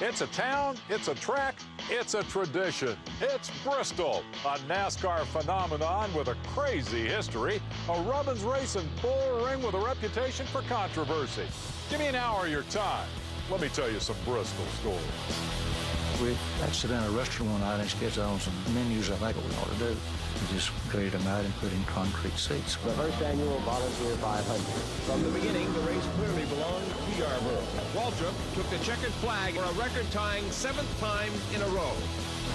It's a town, it's a track, it's a tradition. It's Bristol, a NASCAR phenomenon with a crazy history, a Robbins race and bull ring with a reputation for controversy. Give me an hour of your time. Let me tell you some Bristol stories. We actually been in a restaurant one night and sketched on some menus I think we ought to do. We just created a night and put in concrete seats. The first annual Volunteer 500. From the beginning, the race clearly belonged to Yarborough. Waltrip took the checkered flag for a record-tying 7th time in a row.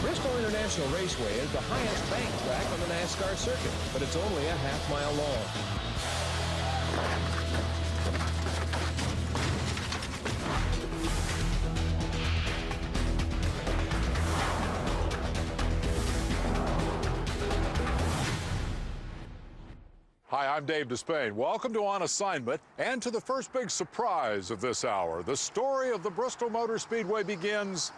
Bristol International Raceway is the highest bank track on the NASCAR circuit, but it's only a half-mile long. Hi, I'm Dave Despain. Welcome to On Assignment and to the first big surprise of this hour. The story of the Bristol Motor Speedway begins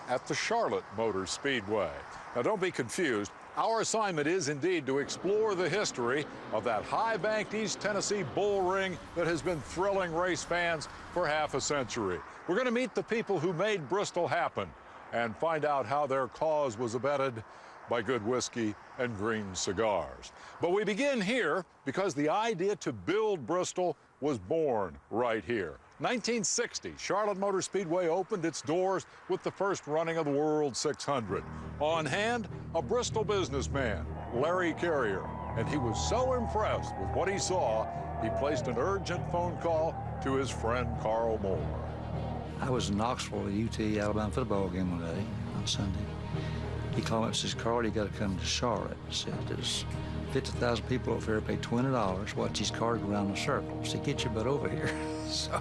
at the Charlotte Motor Speedway. Now, don't be confused. Our assignment is indeed to explore the history of that high-banked East Tennessee bull ring that has been thrilling race fans for half a century. We're going to meet the people who made Bristol happen and find out how their cause was abetted by good whiskey and green cigars. But we begin here because the idea to build Bristol was born right here. 1960, Charlotte Motor Speedway opened its doors with the first running of the World 600. On hand, a Bristol businessman, Larry Carrier, and he was so impressed with what he saw, he placed an urgent phone call to his friend Carl Moore. I was in Knoxville, the UT Alabama football game one day on Sunday. He called me up and says, Carl, you got to come to Charlotte. He said, there's 50,000 people over here pay $20, watch these cars go around in a circle. He said, get your butt over here. So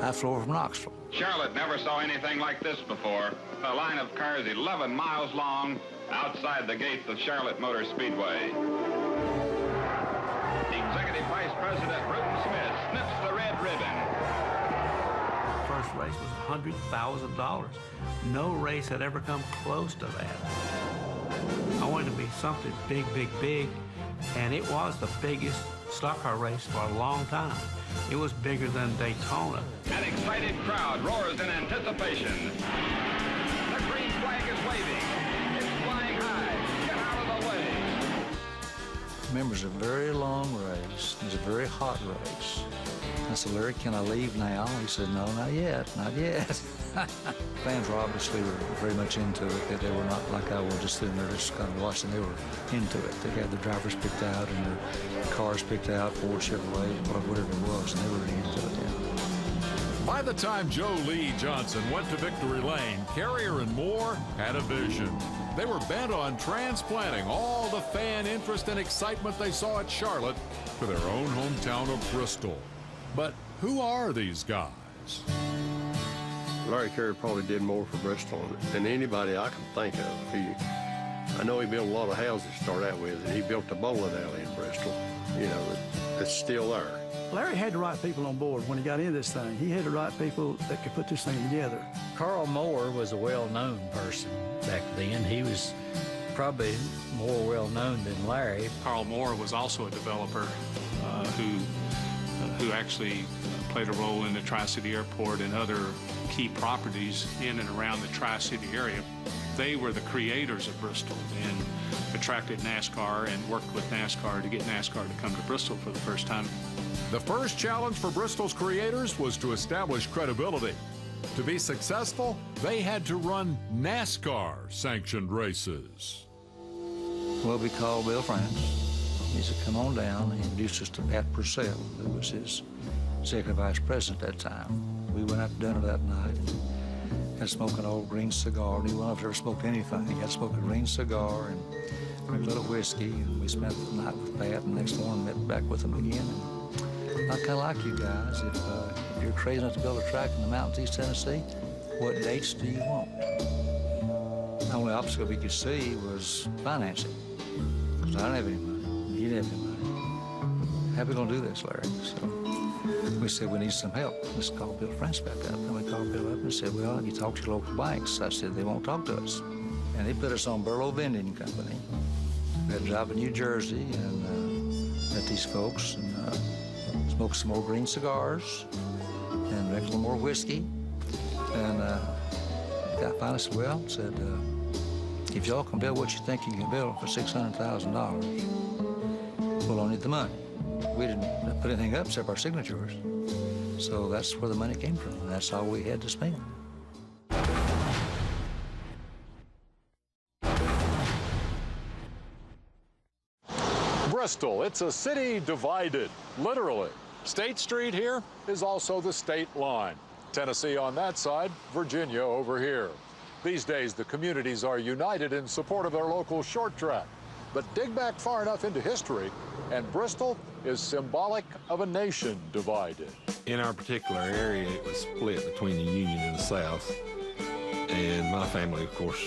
I flew over from Knoxville. Charlotte never saw anything like this before. A line of cars 11 miles long outside the gates of Charlotte Motor Speedway. Executive Vice President Bruton Smith snips the red ribbon. First race was $100,000. No race had ever come close to that. I wanted to be something big, big, big, and it was the biggest stock car race for a long time. It was bigger than Daytona. An excited crowd roars in anticipation. The green flag is waving. It's flying high. Get out of the way. Remember, it was a very long race. It was a very hot race. I said, Larry, can I leave now? He said, no, not yet, not yet. Fans were obviously very much into it. They were not like I was just sitting there just kind of watching. They were into it. They had their drivers picked out and their cars picked out, Ford, Chevrolet, whatever it was, and they were really into it, yeah. By the time Joe Lee Johnson went to Victory Lane, Carrier and Moore had a vision. They were bent on transplanting all the fan interest and excitement they saw at Charlotte to their own hometown of Bristol. But who are these guys? Larry Carrier probably did more for Bristol than anybody I can think of. I know he built a lot of houses to start out with, and he built the bowling alley in Bristol, you know, that's still there. Larry had the right people on board when he got into this thing. He had the right people that could put this thing together. Carl Moore was a well-known person back then. He was probably more well-known than Larry. Carl Moore was also a developer who actually played a role in the Tri-City Airport and other key properties in and around the Tri-City area. They were the creators of Bristol and attracted NASCAR and worked with NASCAR to get NASCAR to come to Bristol for the first time. The first challenge for Bristol's creators was to establish credibility. To be successful, they had to run NASCAR-sanctioned races. Well, we called Bill France. He said, come on down, and he introduced us to Pat Purcell, who was his executive vice president at that time. We went out to dinner that night and had smoked an old green cigar. And he went up there to smoke anything. He had smoked a green cigar and drank a little whiskey, and we spent the night with Pat, and the next morning met back with him again. And I kind of like you guys. If you're crazy enough to build a track in the mountains of East Tennessee, what dates do you want? The only obstacle we could see was financing, because I didn't have any money. He didn't have any money. How are we going to do this, Larry? So we said, we need some help. Let's call Bill France back up. And we called Bill up and said, well, you talk to your local banks. I said, they won't talk to us. And they put us on Burlow Vending Company. We had to drive to New Jersey and met these folks and smoked some more green cigars and drank a little more whiskey. And The guy finally said, well, if y'all can build what you think you can build for $600,000, we'll only need the money. We didn't put anything up except our signatures. So that's where the money came from, and that's all we had to spend. Bristol, it's a city divided, literally. State Street here is also the state line. Tennessee on that side, Virginia over here. These days, the communities are united in support of their local short track. But dig back far enough into history, and Bristol is symbolic of a nation divided. In our particular area, it was split between the Union and the South. And my family, of course,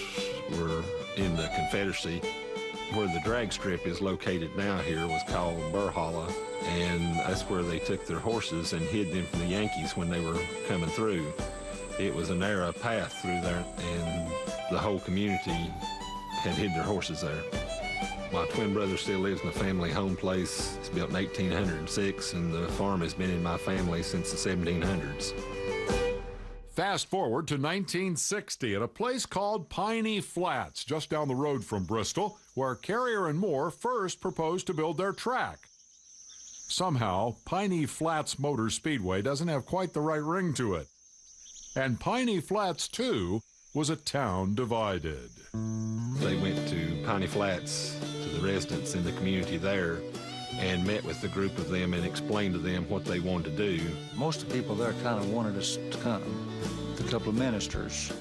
were in the Confederacy. Where the drag strip is located now here was called Burholla, and that's where they took their horses and hid them from the Yankees when they were coming through. It was a narrow path through there, and the whole community had hid their horses there. My twin brother still lives in the family home place. It's built in 1806, and the farm has been in my family since the 1700s. Fast forward to 1960 at a place called Piney Flats, just down the road from Bristol, where Carrier and Moore first proposed to build their track. Somehow, Piney Flats Motor Speedway doesn't have quite the right ring to it. And Piney Flats, too, was a town divided. They went to Piney Flats, to the residents in the community there, and met with the group of them and explained to them what they wanted to do. Most of the people there kind of wanted us to come. A couple of ministers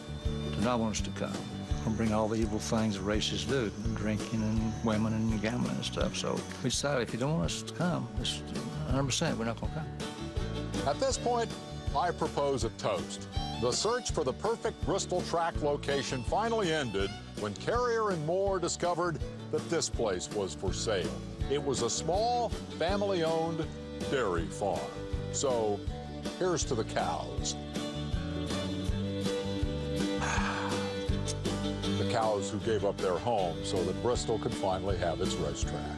did not want us to come and bring all the evil things that racists do, drinking and women and gambling and stuff. So we decided if you don't want us to come, it's 100% we're not going to come. At this point, I propose a toast. The search for the perfect Bristol track location finally ended when Carrier and Moore discovered that this place was for sale. It was a small, family-owned dairy farm. So here's to the cows. The cows who gave up their home so that Bristol could finally have its racetrack.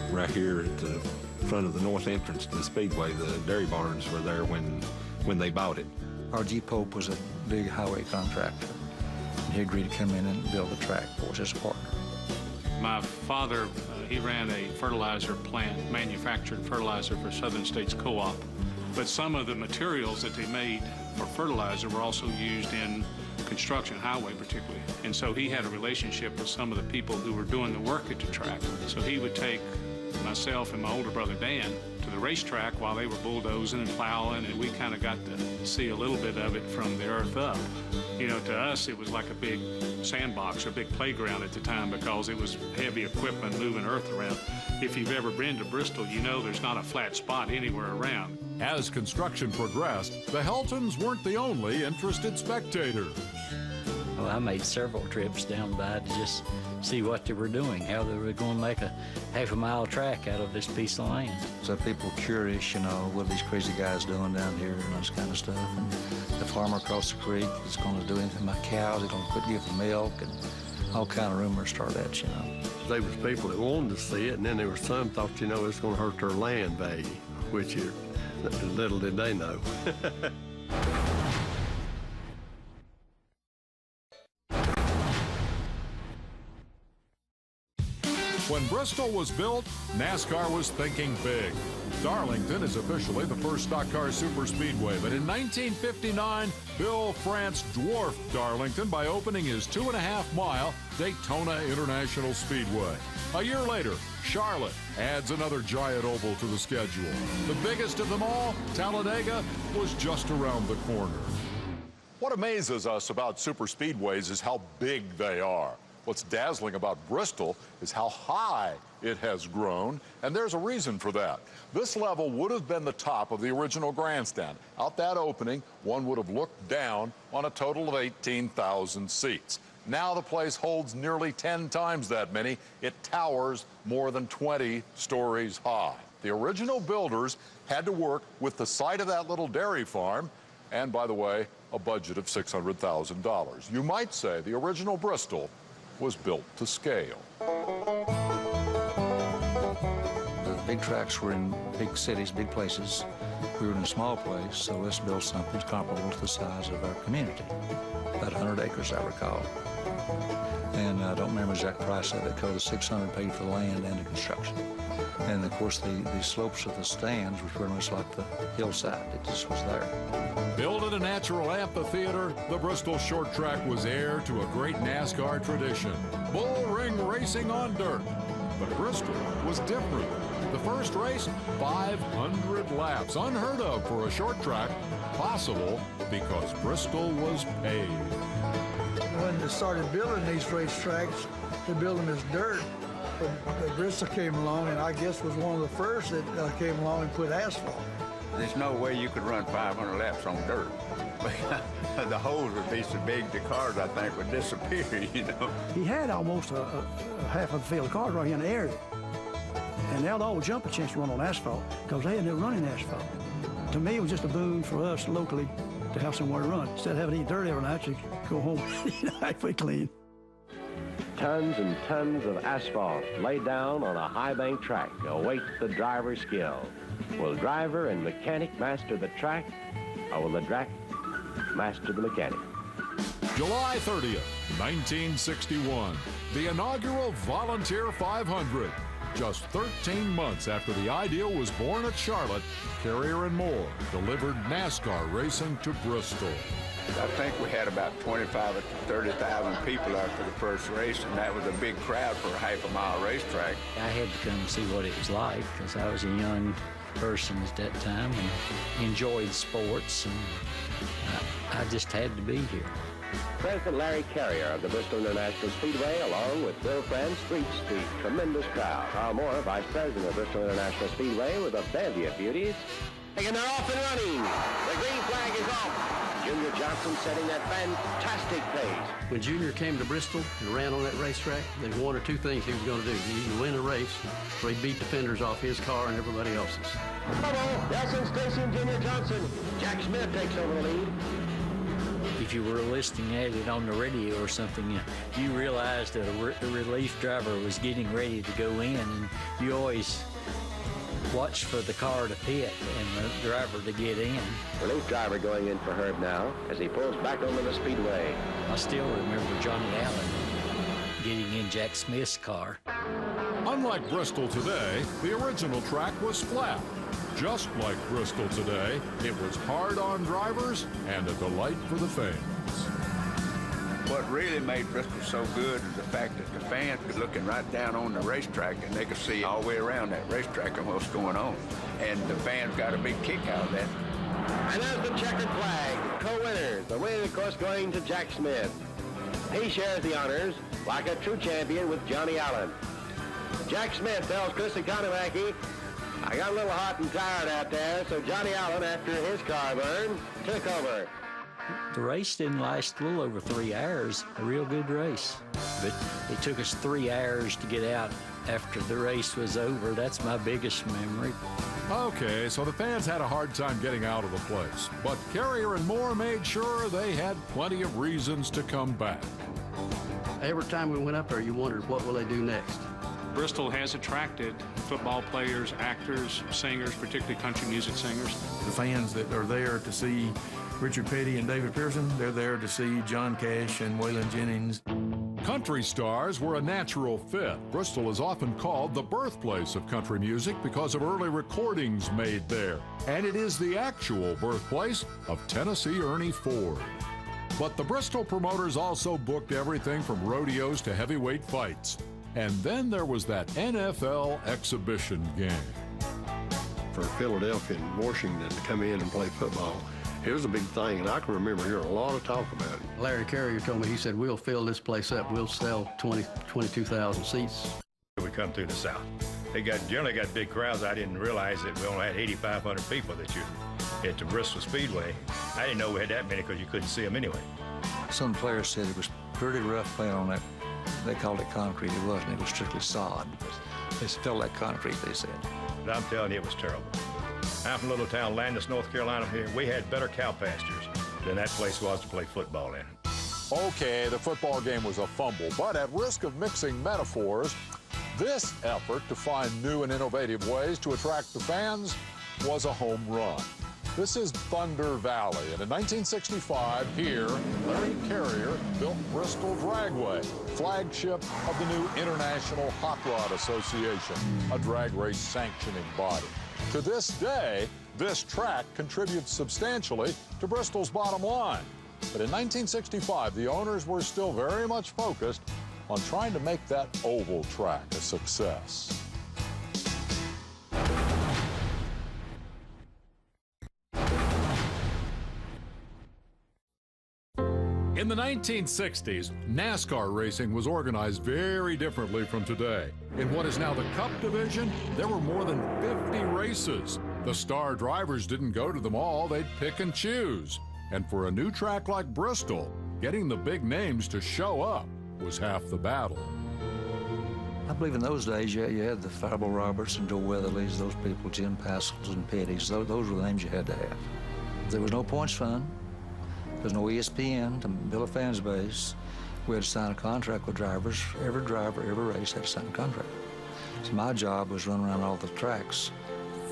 Right here at the front of the north entrance to the Speedway, the dairy barns were there when they bought it. R.G. Pope was a big highway contractor, and he agreed to come in and build the track for us as a partner. My father, he ran a fertilizer plant, manufactured fertilizer for Southern States Co-op. But some of the materials that they made for fertilizer were also used in construction, highway particularly. And so he had a relationship with some of the people who were doing the work at the track. So he would take myself and my older brother Dan to the racetrack while they were bulldozing and plowing, and we kind of got to see a little bit of it from the earth up. You know, to us, it was like a big sandbox or big playground at the time because it was heavy equipment moving earth around. If you've ever been to Bristol, you know there's not a flat spot anywhere around. As construction progressed, the Heltons weren't the only interested spectators. Well, I made several trips down by to just see what they were doing, how they were going to make a half-a-mile track out of this piece of land. So people were curious, you know, what are these crazy guys doing down here and this kind of stuff. And the farmer across the creek is going to do anything to my cows. He's going to quit giving milk, and all kind of rumors started out, you know. There was people that wanted to see it, and then there were some thought, you know, it's going to hurt their land value, which little did they know. When Bristol was built, NASCAR was thinking big. Darlington is officially the first stock car super speedway, but in 1959, Bill France dwarfed Darlington by opening his 2.5-mile Daytona International Speedway. A year later, Charlotte adds another giant oval to the schedule. The biggest of them all, Talladega, was just around the corner. What amazes us about super speedways is how big they are. What's dazzling about Bristol is how high it has grown, and there's a reason for that. This level would have been the top of the original grandstand. Out that opening, one would have looked down on a total of 18,000 seats. Now the place holds nearly 10 times that many. It towers more than 20 stories high. The original builders had to work with the site of that little dairy farm, and by the way, a budget of $600,000. You might say the original Bristol was built to scale. The big tracks were in big cities, big places. We were in a small place, so let's build something comparable to the size of our community. About 100 acres, I recall. And I don't remember the exact price of it, because the $600 paid for the land and the construction. And of course, the slopes of the stands was pretty much like the hillside. It just was there. Built in a natural amphitheater, the Bristol Short Track was heir to a great NASCAR tradition, bull ring racing on dirt. But Bristol was different. The first race, 500 laps, unheard of for a short track, possible because Bristol was paved. When they started building these racetracks, they built them as dirt. But Bristol came along, and I guess was one of the first that came along and put asphalt. There's no way you could run 500 laps on dirt. The holes would be so big, the cars, I think, would disappear, you know. He had almost a half of the field of cars right here in the area. And they'd all jump a chance to run on asphalt because they had never run in asphalt. To me, it was just a boon for us locally to have somewhere to run. Instead of having to eat dirt every night, you go home, halfway clean. Tons and tons of asphalt laid down on a high bank track await the driver's skill. Will driver and mechanic master the track, or will the track master the mechanic? July 30th, 1961, the inaugural Volunteer 500. Just 13 months after the ideal was born at Charlotte, Carrier and Moore delivered NASCAR racing to Bristol. I think we had about 25,000 or 30,000 people out for the first race, and that was a big crowd for a half-a-mile racetrack. I had to come see what it was like because I was a young person at that time and enjoyed sports, and I just had to be here. President Larry Carrier of the Bristol International Speedway, along with Bill France, reached the tremendous crowd. Carl Moore, Vice President of Bristol International Speedway, with a bevy of beauties. And they're off and running. The green flag is off. Junior Johnson setting that fantastic pace. When Junior came to Bristol and ran on that racetrack, there's one or two things he was going to do. He either win a race or he'd beat the fenders off his car and everybody else's. Hello, Nelson, Stacy, and Junior Johnson. Jack Smith takes over the lead. If you were listening at it on the radio or something, you realized that a relief driver was getting ready to go in, and you always watch for the car to pit and the driver to get in. Relief driver going in for Herb now as he pulls back over the speedway. I still remember Johnny Allen getting in Jack Smith's car. Unlike Bristol today, the original track was flat. Just like Bristol today, it was hard on drivers and a delight for the fans. What really made Bristol so good is the fact that the fans could looking right down on the racetrack and they could see all the way around that racetrack and what's going on. And the fans got a big kick out of that. And there's the checkered flag. Co-winners. The win, of course, going to Jack Smith. He shares the honors like a true champion with Johnny Allen. Jack Smith tells Chris Economaki, I got a little hot and tired out there, so Johnny Allen, after his car burned, took over. The race didn't last a little over 3 hours, a real good race. But it took us 3 hours to get out after the race was over. That's my biggest memory. Okay, so the fans had a hard time getting out of the place, but Carrier and Moore made sure they had plenty of reasons to come back. Every time we went up there, you wondered, what will they do next? Bristol has attracted football players, actors, singers, particularly country music singers. The fans that are there to see Richard Petty and David Pearson, they're there to see John Cash and Waylon Jennings. Country stars were a natural fit. Bristol is often called the birthplace of country music because of early recordings made there. And it is the actual birthplace of Tennessee Ernie Ford. But the Bristol promoters also booked everything from rodeos to heavyweight fights. And then there was that NFL exhibition game. For Philadelphia and Washington to come in and play football, it was a big thing, and I can remember hearing a lot of talk about it. Larry Carrier told me, he said, we'll fill this place up. We'll sell 22,000 seats. We come through the South. They generally got big crowds. I didn't realize that we only had 8,500 people at the Bristol Speedway. I didn't know we had that many because you couldn't see them anyway. Some players said it was pretty rough playing on that. They called it concrete. It wasn't. It was strictly sod. They felt like concrete, they said. But I'm telling you, it was terrible. I'm from a little town, Landis, North Carolina. Here, we had better cow pastures than that place was to play football in. Okay, the football game was a fumble, but at risk of mixing metaphors, this effort to find new and innovative ways to attract the fans was a home run. This is Thunder Valley, and in 1965, here, Larry Carrier built Bristol Dragway, flagship of the new International Hot Rod Association, a drag race sanctioning body. To this day, this track contributes substantially to Bristol's bottom line. But in 1965, the owners were still very much focused on trying to make that oval track a success. In the 1960s, NASCAR racing was organized very differently from today. In what is now the Cup division, there were more than 50 races. The star drivers didn't go to them all, they'd pick and choose. And for a new track like Bristol, getting the big names to show up was half the battle. I believe in those days, you had the Fireball Roberts and Joe Weatherlys, those people, Jim Pascals and Petty's, those were the names you had to have. There was no points fund. There was no ESPN to build a fans base. We had to sign a contract with drivers. Every driver, every race had to sign a contract. So my job was run around all the tracks.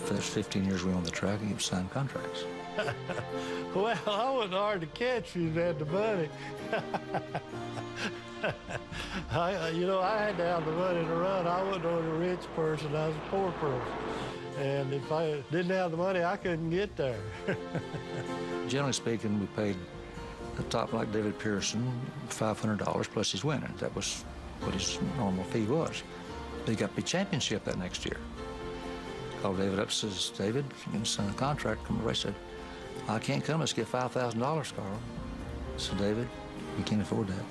For those 15 years we owned the track and you signed contracts. Well, I wasn't hard to catch if you had the money. I had to have the money to run. I wasn't a rich person, I was a poor person. And if I didn't have the money, I couldn't get there. Generally speaking, we paid a top like David Pearson $500 plus his winning. That was what his normal fee was. But he got to be championship that next year. Called David up, says, David, you can sign a contract, come to race. I said, I can't come, let's get $5,000, Carl. I said, David, we can't afford that.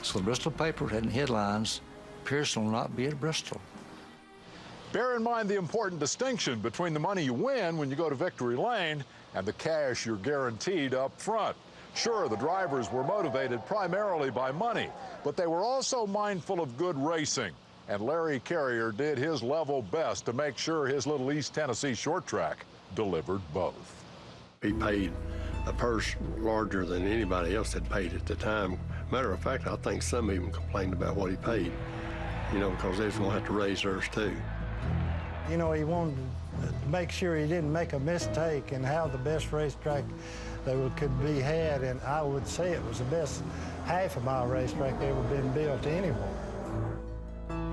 So the Bristol paper had in headlines, Pearson will not be at Bristol. Bear in mind the important distinction between the money you win when you go to victory lane and the cash you're guaranteed up front. Sure, the drivers were motivated primarily by money, but they were also mindful of good racing. And Larry Carrier did his level best to make sure his little East Tennessee short track delivered both. He paid a purse larger than anybody else had paid at the time. Matter of fact, I think some even complained about what he paid, because they was going to have to raise theirs too. He wanted to make sure he didn't make a mistake and have the best racetrack that could be had, and I would say it was the best half-a-mile racetrack ever been built anywhere.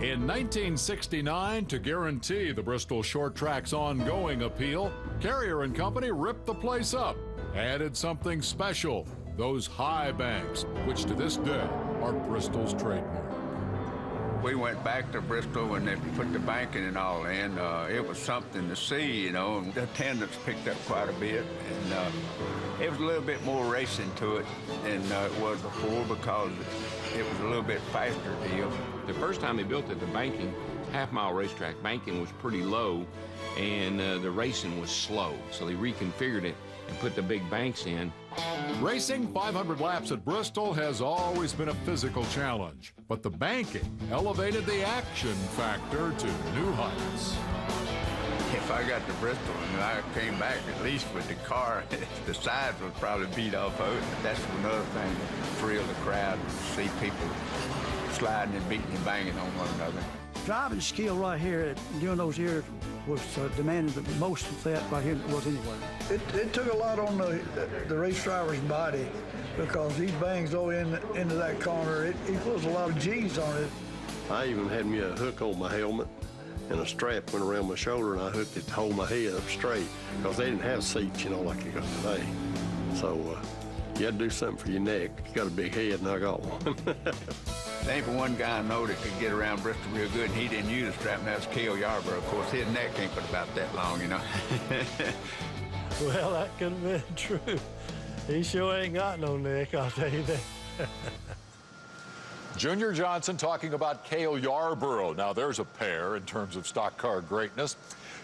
In 1969, to guarantee the Bristol Short Track's ongoing appeal, Carrier and Company ripped the place up, added something special, those high banks, which to this day are Bristol's trademark. We went back to Bristol when they put the banking and all in. It was something to see, and the attendance picked up quite a bit. And it was a little bit more racing to it than it was before because it was a little bit faster deal. The first time they built it, the banking, half-mile racetrack, banking was pretty low, and the racing was slow. So they reconfigured it and put the big banks in. Racing 500 laps at Bristol has always been a physical challenge, but the banking elevated the action factor to new heights. If I got to Bristol and I came back, at least with the car, the sides would probably beat off of it. That's another thing that thrilled the crowd to see people sliding and beating and banging on one another. Driving skill right here during those years was demanding the most of that right here than it was anywhere. It took a lot on the race driver's body because these bangs go into that corner. He puts a lot of G's on it. I even had me a hook on my helmet and a strap went around my shoulder, and I hooked it to hold my head up straight because they didn't have seats, like you got today. So you had to do something for your neck. You got a big head, and I got one. There ain't one guy I know that could get around Bristol real good, and he didn't use a strap, and that was Cale Yarborough. Of course, his neck ain't but about that long, Well, that could have been true. He sure ain't got no neck, I'll tell you that. Junior Johnson talking about Cale Yarborough. Now, there's a pair in terms of stock car greatness.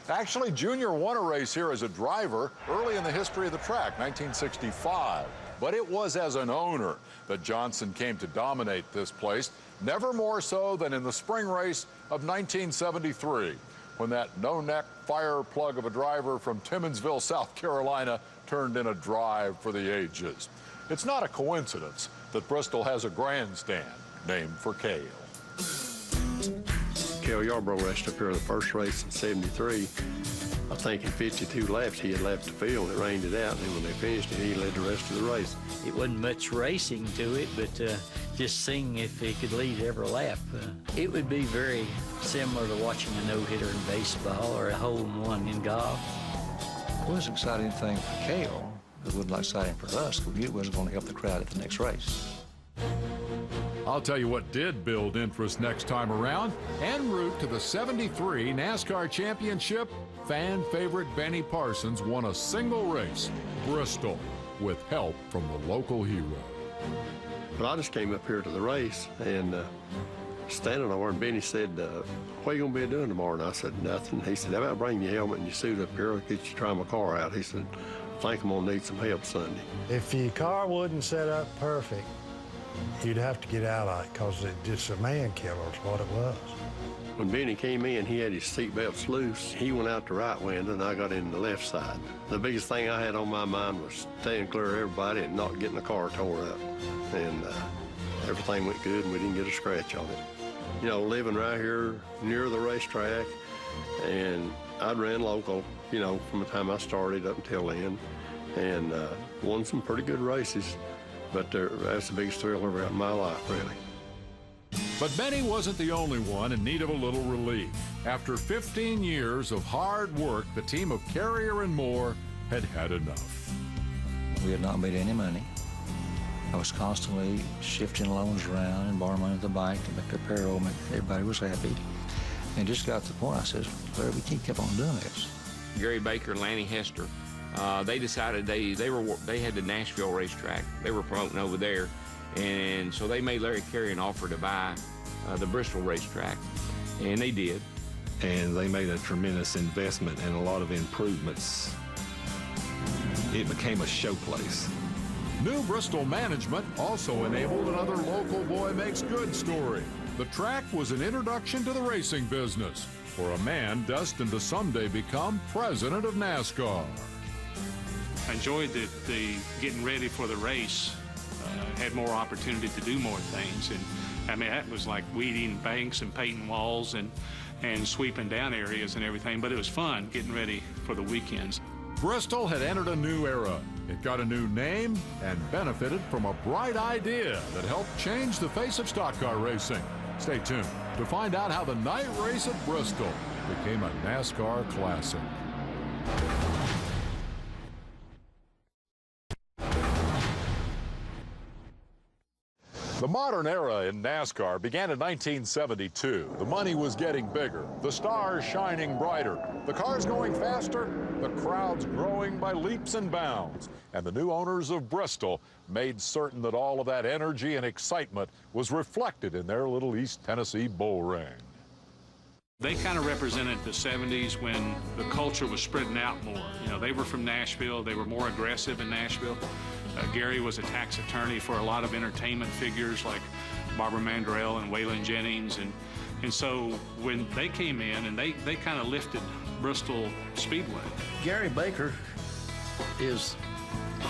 Actually, Junior won a race here as a driver early in the history of the track, 1965. But it was as an owner that Johnson came to dominate this place, never more so than in the spring race of 1973, when that no-neck fire plug of a driver from Timmonsville, South Carolina, turned in a drive for the ages. It's not a coincidence that Bristol has a grandstand named for Cale. Cale Yarborough raced up here the first race in '73. I think in 52 laps he had left the field and it rained it out, and then when they finished it, he led the rest of the race. It wasn't much racing to it, but just seeing if he could lead every lap. It would be very similar to watching a no-hitter in baseball or a hole-in-one in golf. It was an exciting thing for Cale. It wasn't like exciting for us, because we knew it wasn't going to help the crowd at the next race. I'll tell you what did build interest next time around. En route to the '73 NASCAR Championship, fan favorite Benny Parsons won a single race, Bristol, with help from the local hero. But I just came up here to the race and standing over, and Benny said, what are you going to be doing tomorrow? And I said, nothing. He said, how about bringing your helmet and your suit up here? I'll get you to try my car out. He said, I think I'm going to need some help Sunday. If your car wouldn't set up perfect, you'd have to get out of it, because it's just a man killer is what it was. When Benny came in, he had his seat belts loose. He went out the right window, and I got in the left side. The biggest thing I had on my mind was staying clear of everybody and not getting the car tore up. And everything went good, and we didn't get a scratch on it. You know, living right here near the racetrack, and I'd ran local, you know, from the time I started up until then, and won some pretty good races. But that's the biggest thrill ever out in my life, really. But Benny wasn't the only one in need of a little relief. After 15 years of hard work, the team of Carrier and Moore had had enough. We had not made any money. I was constantly shifting loans around and borrowing money at the bank to make their payroll, make everybody was happy. And just got to the point, I said, Larry, we can't keep on doing this. Gary Baker and Lanny Hester, they decided they had the Nashville racetrack. They were promoting over there. And so they made Larry Carey an offer to buy the Bristol racetrack, and they did. And they made a tremendous investment and a lot of improvements. It became a showplace. New Bristol management also enabled another local boy makes good story. The track was an introduction to the racing business for a man destined to someday become president of NASCAR. I enjoyed the getting ready for the race. Had more opportunity to do more things, and I mean that was like weeding banks and painting walls and sweeping down areas and everything, but it was fun getting ready for the weekends. Bristol had entered a new era. It got a new name and benefited from a bright idea that helped change the face of stock car racing. Stay tuned to find out how the night race at Bristol became a NASCAR classic. The modern era in NASCAR began in 1972. The money was getting bigger, the stars shining brighter, the cars going faster, the crowds growing by leaps and bounds. And the new owners of Bristol made certain that all of that energy and excitement was reflected in their little East Tennessee bull ring. They kind of represented the 70s when the culture was spreading out more. You know, they were from Nashville. They were more aggressive in Nashville. Gary was a tax attorney for a lot of entertainment figures like Barbara Mandrell and Waylon Jennings. And so when they came in, and they kind of lifted Bristol Speedway. Gary Baker is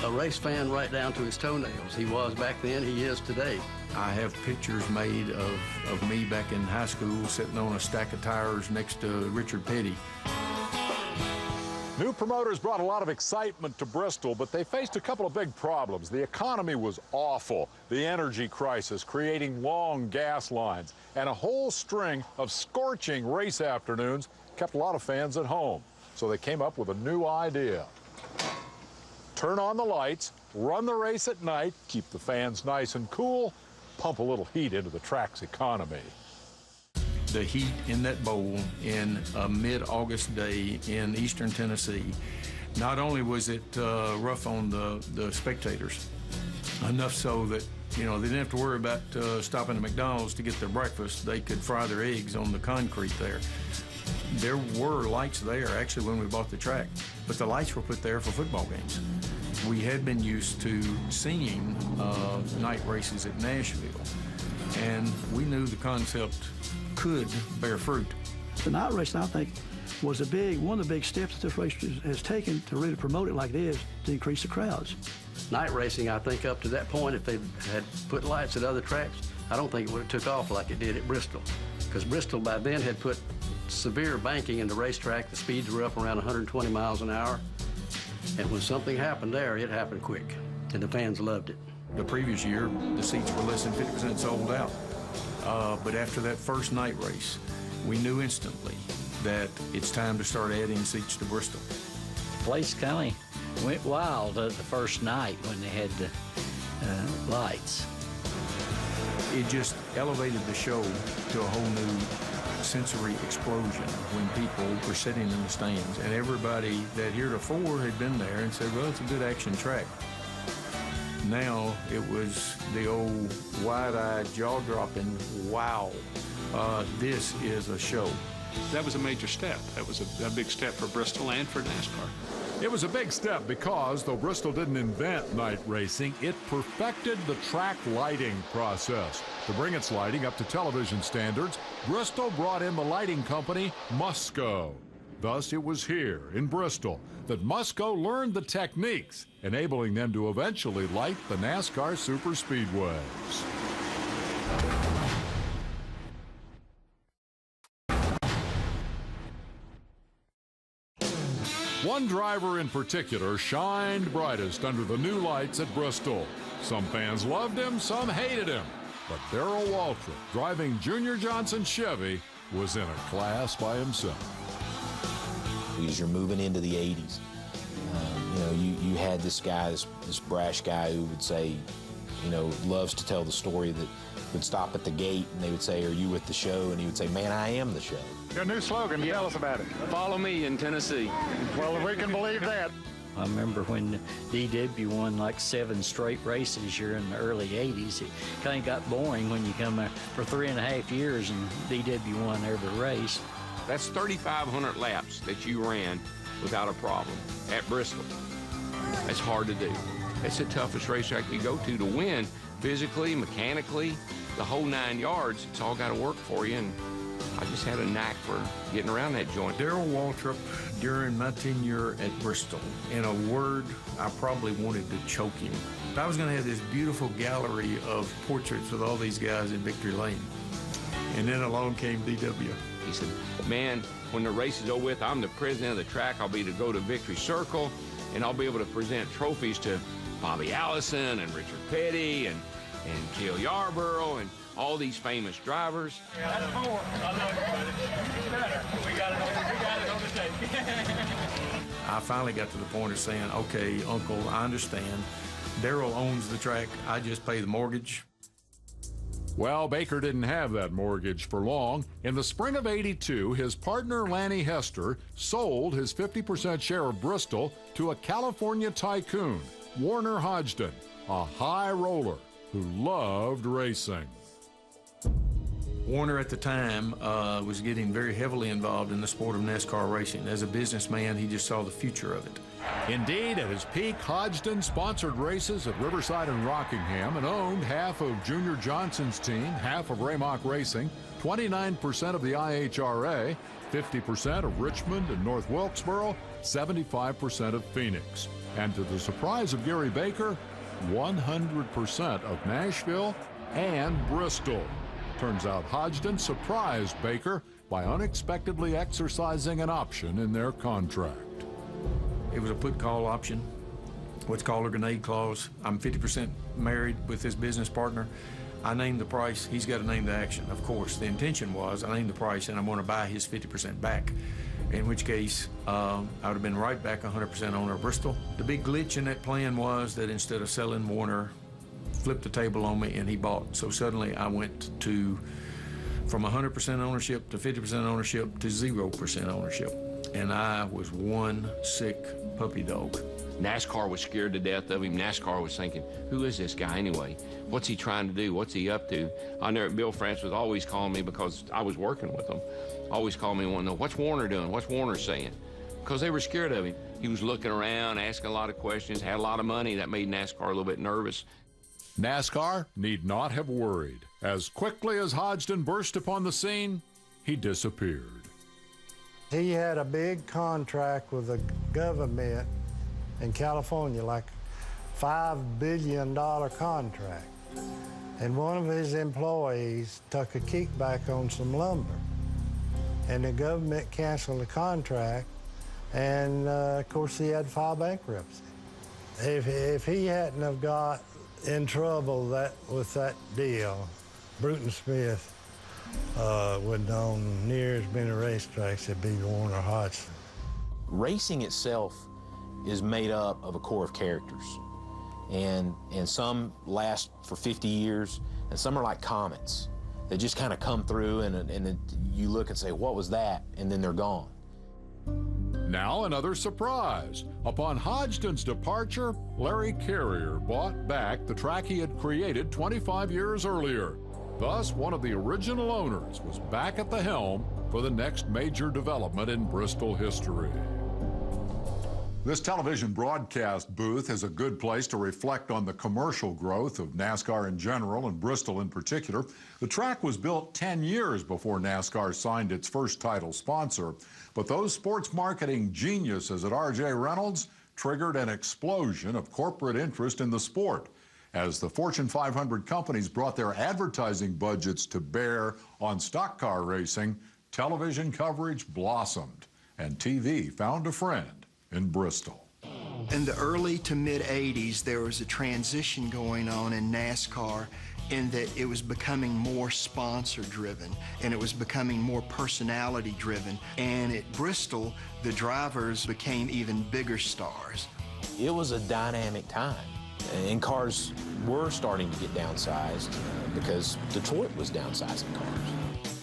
a race fan right down to his toenails. He was back then, he is today. I have pictures made of me back in high school sitting on a stack of tires next to Richard Petty. New promoters brought a lot of excitement to Bristol, but they faced a couple of big problems. The economy was awful, the energy crisis creating long gas lines, and a whole string of scorching race afternoons kept a lot of fans at home. So they came up with a new idea. Turn on the lights, run the race at night, keep the fans nice and cool, pump a little heat into the track's economy. The heat in that bowl in a mid-August day in eastern Tennessee, not only was it rough on the spectators, enough so that, you know, they didn't have to worry about stopping at McDonald's to get their breakfast. They could fry their eggs on the concrete there. There were lights there, actually, when we bought the track, but the lights were put there for football games. We had been used to seeing night races at Nashville, and we knew the concept could bear fruit. The night racing, I think, was one of the big steps that this race has taken to really promote it like it is, to increase the crowds. Night racing, I think up to that point, if they had put lights at other tracks, I don't think it would have took off like it did at Bristol. Because Bristol by then had put severe banking in the racetrack. The speeds were up around 120 miles an hour. And when something happened there, it happened quick, and the fans loved it. The previous year, the seats were less than 50% sold out. But after that first night race, we knew instantly that it's time to start adding seats to Bristol. The place kind of went wild the first night when they had the lights. It just elevated the show to a whole new sensory explosion when people were sitting in the stands, and everybody that heretofore had been there and said, well, it's a good action track. Now it was the old wide-eyed, jaw-dropping, wow, this is a show. That was a major step. That was a big step for Bristol and for NASCAR. It was a big step because, though Bristol didn't invent night racing, it perfected the track lighting process. To bring its lighting up to television standards, Bristol brought in the lighting company Musco. Thus, it was here, in Bristol, that Musco learned the techniques, enabling them to eventually light the NASCAR Super Speedways. One driver in particular shined brightest under the new lights at Bristol. Some fans loved him, some hated him. But Darrell Waltrip, driving Junior Johnson Chevy, was in a class by himself. As you're moving into the 80s, you know, you had this guy, this brash guy who would say, you know, loves to tell the story that would stop at the gate and they would say, are you with the show? And he would say, man, I am the show. Your new slogan, tell us about it. Follow me in Tennessee. Well, we can believe that. I remember when DW won like 7 straight races here in the early 80s. It kind of got boring when you come for 3.5 years and DW won every race. That's 3,500 laps that you ran without a problem at Bristol. That's hard to do. It's the toughest racetrack you go to win, physically, mechanically, the whole 9 yards. It's all got to work for you, and I just had a knack for getting around that joint. Darrell Waltrip, during my tenure at Bristol, in a word, I probably wanted to choke him. I was going to have this beautiful gallery of portraits with all these guys in Victory Lane. And then along came DW. He said, man, when the race is over with, I'm the president of the track. I'll be to go to Victory Circle, and I'll be able to present trophies to Bobby Allison and Richard Petty and Cale Yarborough and all these famous drivers. That's 4. I love you, buddy. It's better. We got it on the tape. I finally got to the point of saying, okay, Uncle, I understand. Darrell owns the track. I just pay the mortgage. Well, Baker didn't have that mortgage for long. In the spring of '82, his partner Lanny Hester sold his 50% share of Bristol to a California tycoon, Warner Hodgson, a high roller who loved racing. Warner at the time was getting very heavily involved in the sport of NASCAR racing. As a businessman, he just saw the future of it. Indeed, at his peak, Hodgson sponsored races at Riverside and Rockingham and owned half of Junior Johnson's team, half of Raymock Racing, 29% of the IHRA, 50% of Richmond and North Wilkesboro, 75% of Phoenix. And to the surprise of Gary Baker, 100% of Nashville and Bristol. Turns out Hodgson surprised Baker by unexpectedly exercising an option in their contract. It was a put-call option, what's called a grenade clause. I'm 50% married with his business partner. I named the price, he's got to name the action. Of course, the intention was I named the price and I'm going to buy his 50% back, in which case I would have been right back 100% owner of Bristol. The big glitch in that plan was that instead of selling, Warner flipped the table on me and he bought. So suddenly I went from 100% ownership to 50% ownership to 0% ownership. And I was one sick puppy dog. NASCAR was scared to death of him. NASCAR was thinking, who is this guy anyway? What's he trying to do? What's he up to? I know Bill France was always calling me because I was working with him. Always calling me and wanting to know, what's Warner doing? What's Warner saying? Because they were scared of him. He was looking around, asking a lot of questions, had a lot of money. That made NASCAR a little bit nervous. NASCAR need not have worried. As quickly as Hodgson burst upon the scene, he disappeared. He had a big contract with the government in California, like $5 billion contract. And one of his employees took a kickback on some lumber. and the government canceled the contract, and of course he had to file bankruptcy. If he hadn't have got in trouble with that deal, Bruton Smith wouldn't own near as many racetracks as be Warner Hodgson. Racing itself is made up of a core of characters, and some last for 50 years, and some are like comets. They just kind of come through, and you look and say, what was that? And then they're gone. Now another surprise. Upon Hodgson's departure, Larry Carrier bought back the track he had created 25 years earlier. Thus, one of the original owners was back at the helm for the next major development in Bristol history. This television broadcast booth is a good place to reflect on the commercial growth of NASCAR in general and Bristol in particular. The track was built 10 years before NASCAR signed its first title sponsor, but those sports marketing geniuses at R.J. Reynolds triggered an explosion of corporate interest in the sport. As the Fortune 500 companies brought their advertising budgets to bear on stock car racing, television coverage blossomed, and TV found a friend in Bristol. In the early to mid-'80s, there was a transition going on in NASCAR in that it was becoming more sponsor-driven, and it was becoming more personality-driven. And at Bristol, the drivers became even bigger stars. It was a dynamic time, and cars were starting to get downsized because Detroit was downsizing cars.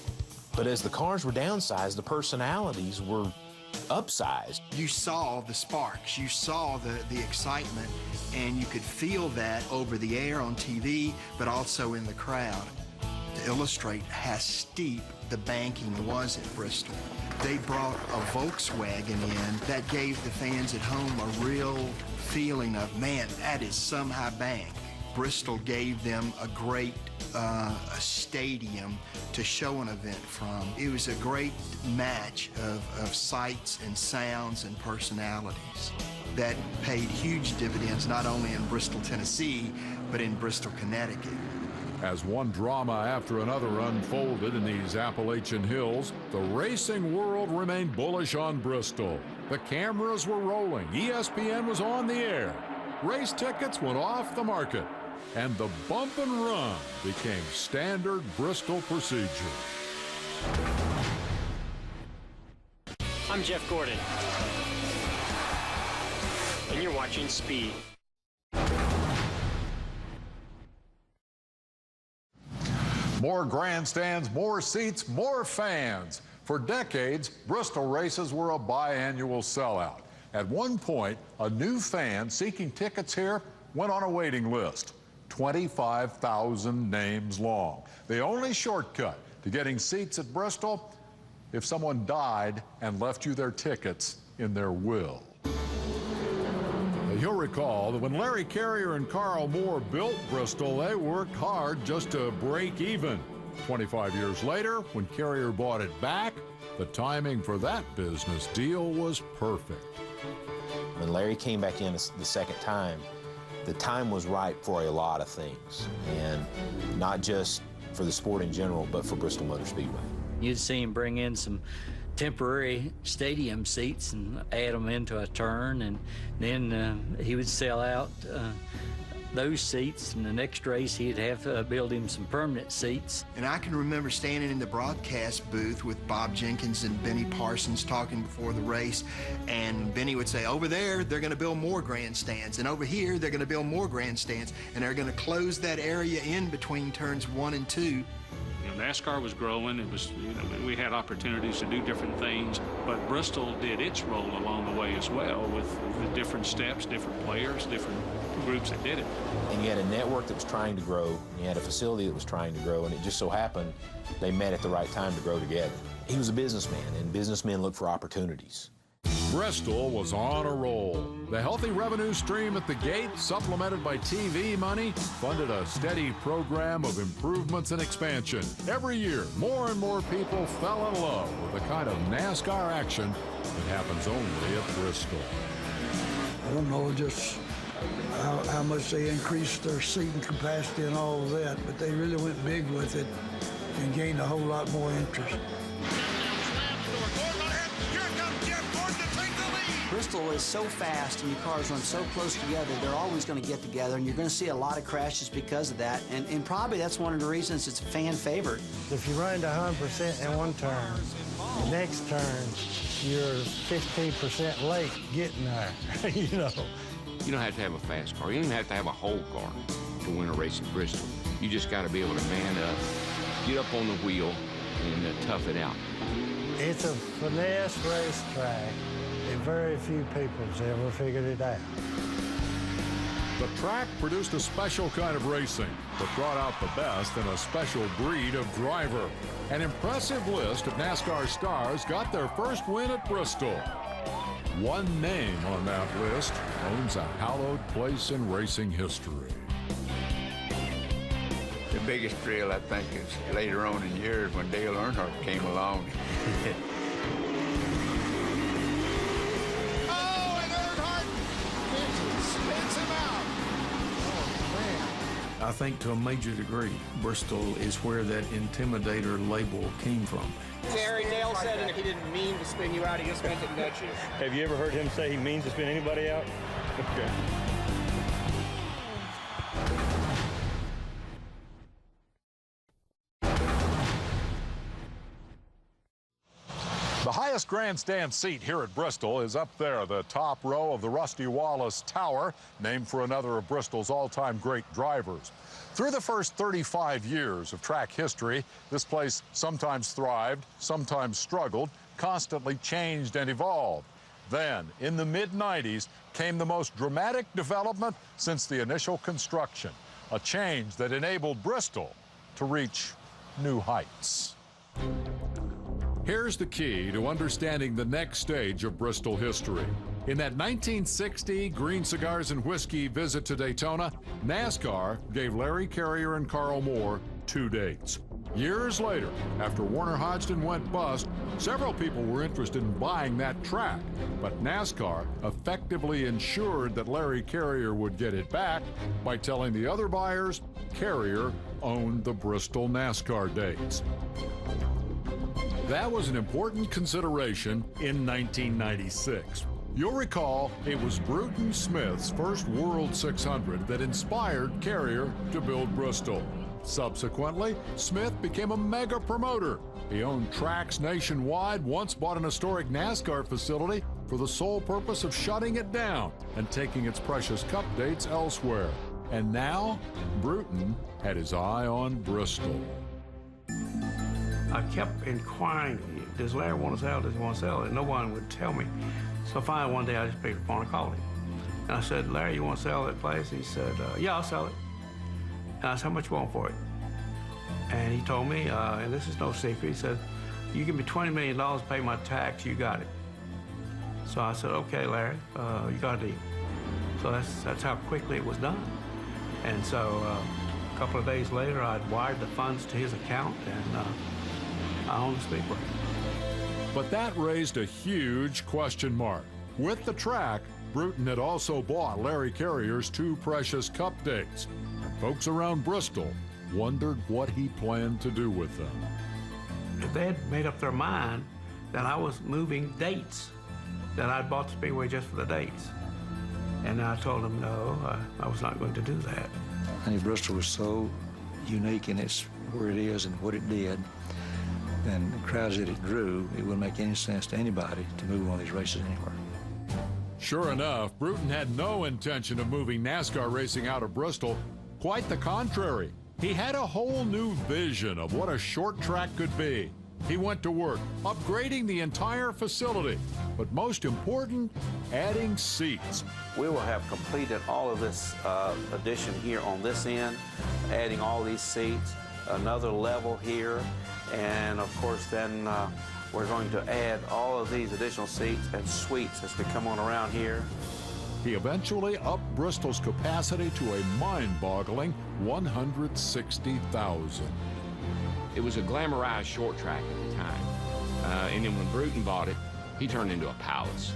But as the cars were downsized, the personalities were upsized. You saw the sparks, you saw the excitement, and you could feel that over the air on TV, but also in the crowd. To illustrate how steep the banking was at Bristol, they brought a Volkswagen in that gave the fans at home a real feeling of, man, that is some high bank. Bristol gave them a great a stadium to show an event from. It was a great match of sights and sounds and personalities that paid huge dividends not only in Bristol, Tennessee, but in Bristol, Connecticut. As one drama after another unfolded in these Appalachian hills, the racing world remained bullish on Bristol. The cameras were rolling, ESPN was on the air, race tickets went off the market, and the bump and run became standard Bristol procedure. I'm Jeff Gordon, and you're watching Speed. More grandstands, more seats, more fans. For decades, Bristol races were a biannual sellout. At one point, a new fan seeking tickets here went on a waiting list. 25,000 names long. The only shortcut to getting seats at Bristol, if someone died and left you their tickets in their will. You'll recall that when Larry Carrier and Carl Moore built Bristol, they worked hard just to break even. 25 years later, when Carrier bought it back, the timing for that business deal was perfect. When Larry came back in the second time, the time was right for a lot of things, and not just for the sport in general, but for Bristol Motor Speedway. You'd see him bring in some temporary stadium seats and add them into a turn, and then he would sell out those seats, and the next race he'd have build him some permanent seats. And I can remember standing in the broadcast booth with Bob Jenkins and Benny Parsons talking before the race, and Benny would say, over there they're going to build more grandstands, and over here they're going to build more grandstands, and they're going to close that area in between turns 1 and 2. NASCAR was growing. It was, we had opportunities to do different things, but Bristol did its role along the way as well, with the different steps, different players, different groups that did it. And you had a network that was trying to grow, and you had a facility that was trying to grow, and it just so happened they met at the right time to grow together. He was a businessman, and businessmen look for opportunities. Bristol was on a roll. The healthy revenue stream at the gate, supplemented by TV money, funded a steady program of improvements and expansion. Every year, more and more people fell in love with the kind of NASCAR action that happens only at Bristol. I don't know just how much they increased their seating capacity and all of that, but they really went big with it and gained a whole lot more interest. Bristol is so fast and your cars run so close together, they're always going to get together, and you're going to see a lot of crashes because of that. And probably that's one of the reasons it's a fan favorite. If you run to 100% in one turn, the next turn, you're 15% late getting there, you know. You don't have to have a fast car. You don't even have to have a whole car to win a race at Bristol. You just got to be able to man up, get up on the wheel, and tough it out. It's a finesse racetrack, and very few people's ever figured it out. The track produced a special kind of racing that brought out the best in a special breed of driver. An impressive list of NASCAR stars got their first win at Bristol. One name on that list owns a hallowed place in racing history. The biggest thrill, I think, is later on in years when Dale Earnhardt came along. Oh, and Earnhardt spins him out. I think to a major degree, Bristol is where that intimidator label came from. Gary, Dale said that he didn't mean to spin you out, he just meant to nudge you. Have you ever heard him say he means to spin anybody out? Okay. The highest grandstand seat here at Bristol is up there, the top row of the Rusty Wallace Tower, named for another of Bristol's all-time great drivers. Through the first 35 years of track history, this place sometimes thrived, sometimes struggled, constantly changed and evolved. Then, in the mid-90s, came the most dramatic development since the initial construction, a change that enabled Bristol to reach new heights. Here's the key to understanding the next stage of Bristol history. In that 1960 green cigars and whiskey visit to Daytona, NASCAR gave Larry Carrier and Carl Moore 2 dates. Years later, after Warner Hodgson went bust, several people were interested in buying that track, but NASCAR effectively ensured that Larry Carrier would get it back by telling the other buyers Carrier owned the Bristol NASCAR dates. That was an important consideration in 1996. You'll recall it was Bruton Smith's first World 600 that inspired Carrier to build Bristol. Subsequently, Smith became a mega promoter. He owned tracks nationwide, once bought an historic NASCAR facility for the sole purpose of shutting it down and taking its precious Cup dates elsewhere. And now, Bruton had his eye on Bristol. I kept inquiring, does Larry want to sell? Does he want to sell? And no one would tell me. So finally one day I just picked up the phone and called him. And I said, Larry, you want to sell that place? He said, yeah, I'll sell it. And I said, how much you want for it? And he told me, and this is no secret, he said, you give me $20 million to pay my tax, you got it. So I said, okay, Larry, you got a deal. So that's how quickly it was done. And so a couple of days later, I'd wired the funds to his account, and I own the Speedway. But that raised a huge question mark. With the track, Bruton had also bought Larry Carrier's 2 precious Cup dates. And folks around Bristol wondered what he planned to do with them. They had made up their mind that I was moving dates, that I'd bought the Speedway just for the dates. And I told them, no, I was not going to do that. I think Bristol was so unique in its where it is and what it did, and the crowds that it drew, it wouldn't make any sense to anybody to move one of these races anywhere. Sure enough, Bruton had no intention of moving NASCAR racing out of Bristol. Quite the contrary. He had a whole new vision of what a short track could be. He went to work, upgrading the entire facility, but most important, adding seats. We will have completed all of this addition here on this end, adding all these seats, another level here, and of course then we're going to add all of these additional seats and suites as we come on around here. He eventually upped Bristol's capacity to a mind-boggling 160,000. It was a glamorized short track at the time. And then when Bruton bought it, he turned into a palace.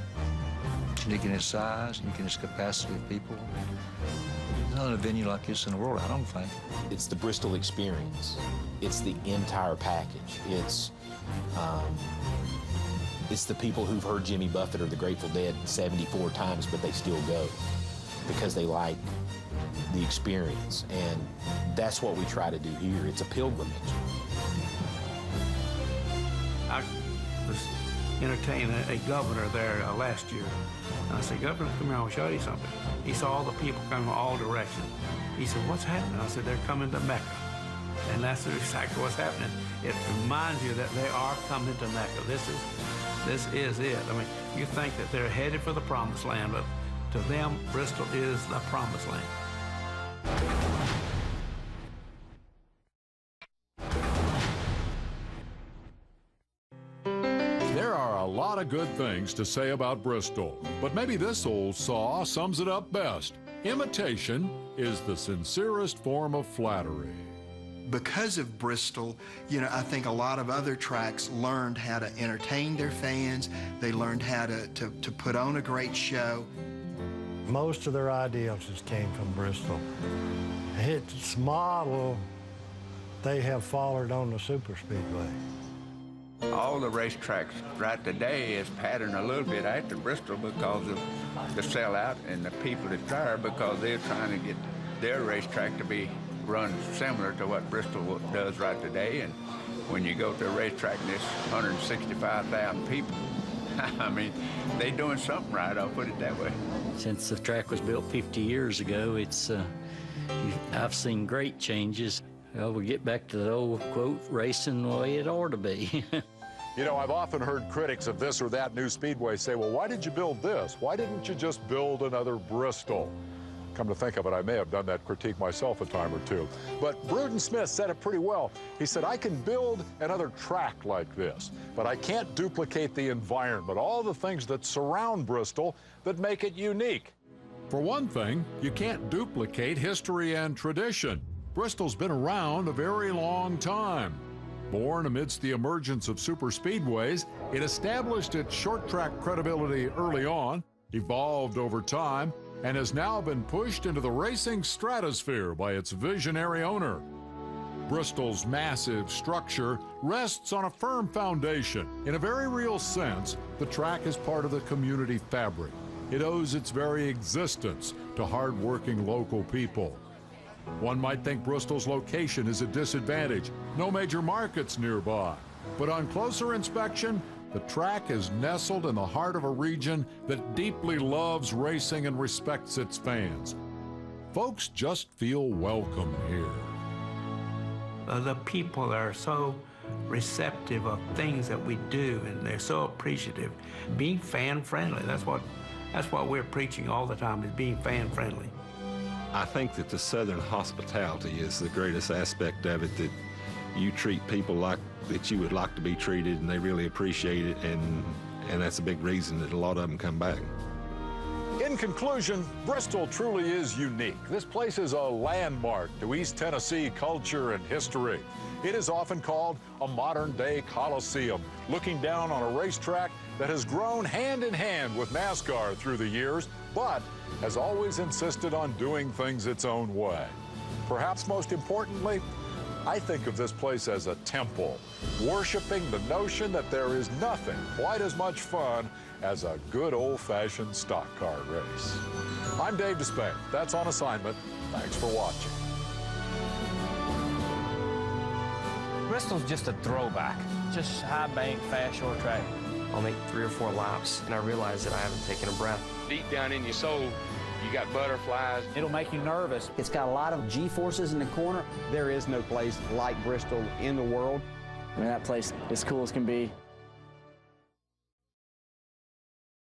Unique in its size, unique in its capacity of people. There's not a venue like this in the world, I don't think. It's the Bristol experience. It's the entire package. It's It's the people who've heard Jimmy Buffett or the Grateful Dead 74 times, but they still go because they like the experience. And that's what we try to do here. It's a pilgrimage. I was entertaining a governor there last year. And I said, Governor, come here, I'll show you something. He saw all the people coming from all directions. He said, what's happening? I said, they're coming to Mecca. And that's exactly what's happening. It reminds you that they are coming to Mecca. This is it. I mean, you think that they're headed for the promised land, but to them, Bristol is the promised land. There are a lot of good things to say about Bristol, but maybe this old saw sums it up best. Imitation is the sincerest form of flattery. Because of Bristol, you know, I think a lot of other tracks learned how to entertain their fans. They learned how to put on a great show. Most of their ideals just came from Bristol. Its model they have followed on the superspeedway. All the racetracks right today is patterned a little bit after Bristol because of the sellout and the people that drive, because they're trying to get their racetrack to be run similar to what Bristol does right today. And when you go to a racetrack and there's 165,000 people, I mean, they're doing something right, I'll put it that way. Since the track was built 50 years ago, I've seen great changes. Well, we get back to the old quote, racing the way it ought to be. You know, I've often heard critics of this or that new speedway say, well, why did you build this? Why didn't you just build another Bristol? Come to think of it, I may have done that critique myself a time or two. But Bruton Smith said it pretty well. He said, I can build another track like this, but I can't duplicate the environment, all the things that surround Bristol that make it unique. For one thing, you can't duplicate history and tradition. Bristol's been around a very long time. Born amidst the emergence of superspeedways, it established its short track credibility early on, evolved over time, and has now been pushed into the racing stratosphere by its visionary owner. Bristol's massive structure rests on a firm foundation. In a very real sense, the track is part of the community fabric. It owes its very existence to hard-working local people. One might think Bristol's location is a disadvantage. No major markets nearby. But on closer inspection, the track is nestled in the heart of a region that deeply loves racing and respects its fans. Folks just feel welcome here. The people are so receptive of things that we do, and they're so appreciative. Being fan-friendly, that's what we're preaching all the time, is being fan-friendly. I think that the Southern hospitality is the greatest aspect of it, that you treat people like that you would like to be treated, and they really appreciate it, and that's a big reason that a lot of them come back. In conclusion, Bristol truly is unique. This place is a landmark to East Tennessee culture and history. It is often called a modern-day Coliseum, looking down on a racetrack that has grown hand in hand with NASCAR through the years, but has always insisted on doing things its own way. Perhaps most importantly, I think of this place as a temple, worshiping the notion that there is nothing quite as much fun as a good old-fashioned stock car race. I'm Dave Despain. That's On Assignment. Thanks for watching. Bristol's just a throwback. Just high bank, fast, short track. I'll make 3 or 4 laps, and I realize that I haven't taken a breath. Deep down in your soul, you got butterflies. It'll make you nervous. It's got a lot of G-forces in the corner. There is no place like Bristol in the world. I mean, that place is cool as can be.